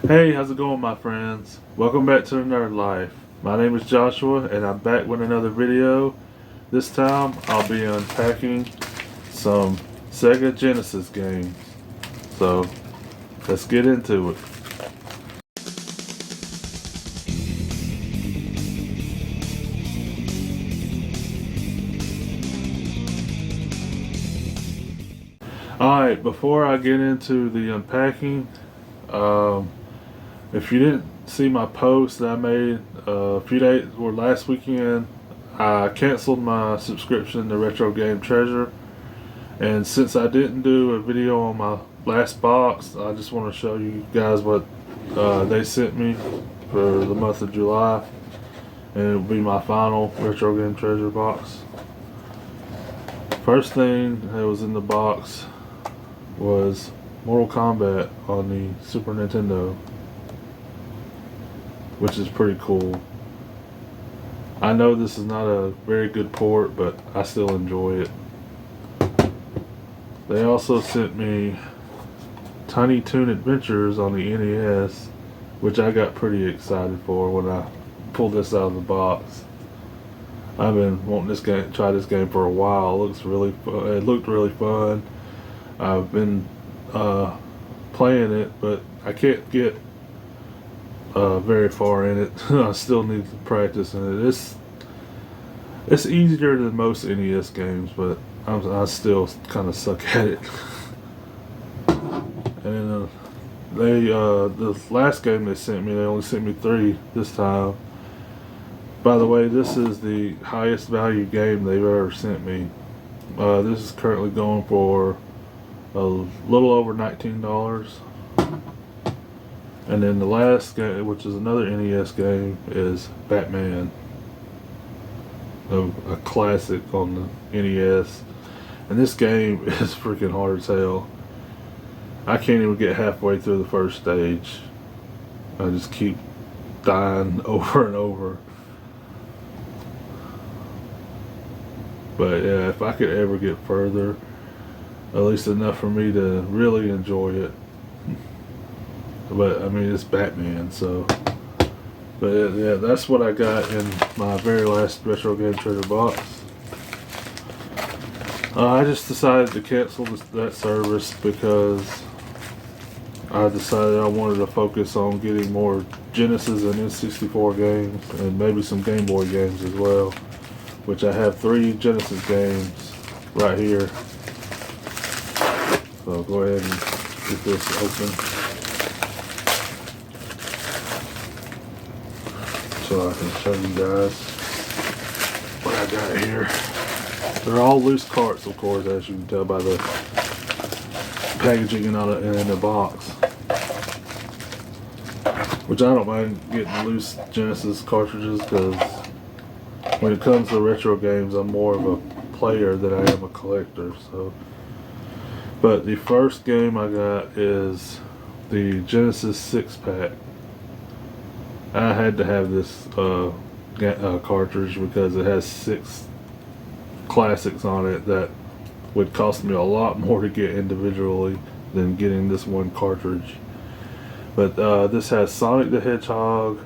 Hey, how's it going, my friends? Welcome back to the Nerd Life. My name is Joshua, and I'm back with another video. This time, I'll be unpacking some Sega Genesis games. So, let's get into it. Alright, before I get into the unpacking, um, if you didn't see my post that I made a few days or last weekend, I canceled my subscription to Retro Game Treasure. And since I didn't do a video on my last box, I just want to show you guys what they sent me for the month of July. And it will be my final Retro Game Treasure box. First thing that was in the box was Mortal Kombat on the Super Nintendo, which is pretty cool. I know this is not a very good port, but I still enjoy it. They also sent me Tiny Toon Adventures on the NES, which I got pretty excited for when I pulled this out of the box. I've been wanting this game, try this game for a while. It looks really fun. It looked really fun. I've been playing it, but I can't get very far in it. I still need to practice in it. It's easier than most NES games, but I still kind of suck at it. And the last game they sent me, they only sent me 3 this time. By the way, this is the highest value game they've ever sent me. This is currently going for a little over $19. And then the last game, which is another NES game, is Batman. A classic on the NES. And this game is freaking hard as hell. I can't even get halfway through the first stage. I just keep dying over and over. But yeah, if I could ever get further, at least enough for me to really enjoy it. But I mean, it's Batman, so. But yeah, that's what I got in my very last Retro Game Treasure box. I just decided to cancel that service because I decided I wanted to focus on getting more Genesis and N64 games, and maybe some Game Boy games as well, which I have 3 Genesis games right here. So go ahead and get this open so I can show you guys what I got here. They're all loose carts, of course, as you can tell by the packaging and in the box. Which I don't mind getting loose Genesis cartridges, because when it comes to retro games, I'm more of a player than I am a collector. So, but the first game I got is the Genesis 6-pack. I had to have this cartridge because it has 6 classics on it that would cost me a lot more to get individually than getting this one cartridge. But this has Sonic the Hedgehog,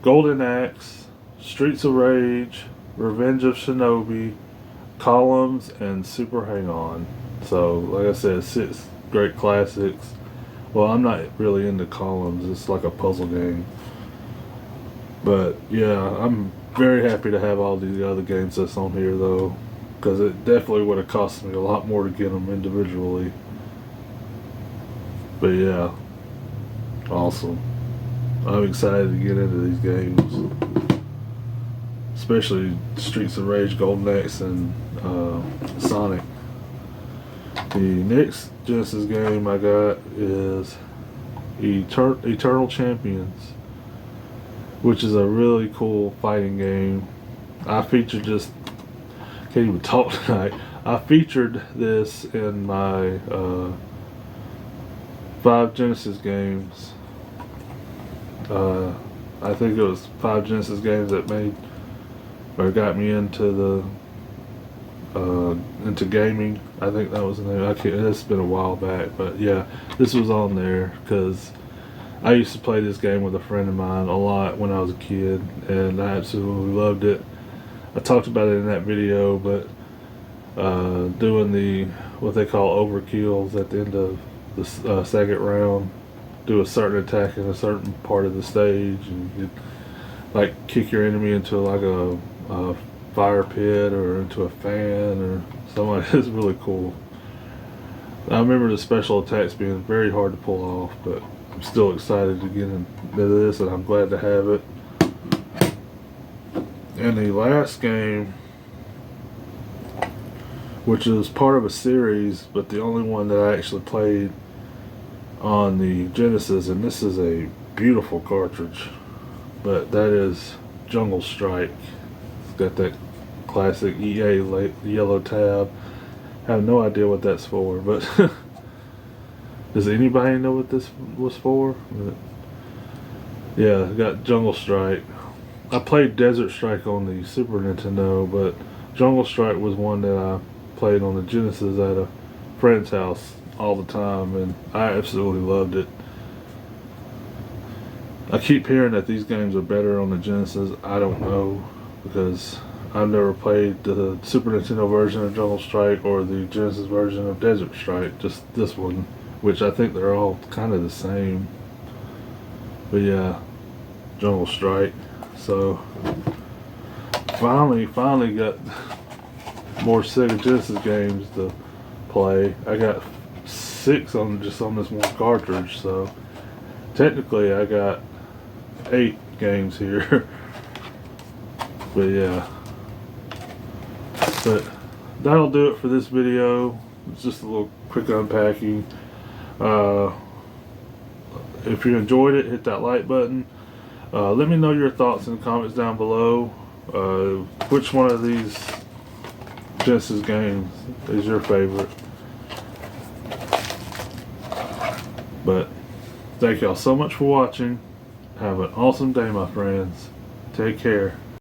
Golden Axe, Streets of Rage, Revenge of Shinobi, Columns, and Super Hang-On. So, like I said, 6 great classics. Well, I'm not really into Columns. It's like a puzzle game. But yeah, I'm very happy to have all the other games that's on here, though, because it definitely would have cost me a lot more to get them individually. But yeah, awesome. I'm excited to get into these games, especially Streets of Rage, Golden Axe, and Sonic. The next Genesis game I got is Eternal Champions, which is a really cool fighting game. I featured can't even talk tonight. I featured this in my 5 Genesis games. I think it was 5 Genesis games that got me into into gaming. I think that was the name. I can't. It's been a while back, but yeah, this was on there because I used to play this game with a friend of mine a lot when I was a kid, and I absolutely loved it. I talked about it in that video, but doing the what they call overkills at the end of the second round, do a certain attack in a certain part of the stage, and you like kick your enemy into like a fire pit or into a fan or something like that. It's really cool. I remember the special attacks being very hard to pull off, but I'm still excited to get into this, and I'm glad to have it. And the last game, which is part of a series, but the only one that I actually played on the Genesis, and this is a beautiful cartridge, but that is Jungle Strike. It's got that classic EA yellow tab. I have no idea what that's for, but does anybody know what this was for? Yeah, I got Jungle Strike. I played Desert Strike on the Super Nintendo, but Jungle Strike was one that I played on the Genesis at a friend's house all the time, and I absolutely loved it. I keep hearing that these games are better on the Genesis. I don't know, because I've never played the Super Nintendo version of Jungle Strike or the Genesis version of Desert Strike, just this one, which I think they're all kind of the same. But yeah, Jungle Strike. So finally got more Sega Genesis games to play. I got 6 on this one cartridge, so technically I got 8 games here. But yeah, but that'll do it for this video. It's just a little quick unpacking. If you enjoyed it, hit that like button. Let me know your thoughts in the comments down below. Which one of these Genesis games is your favorite? But thank y'all so much for watching. Have an awesome day, my friends. Take care.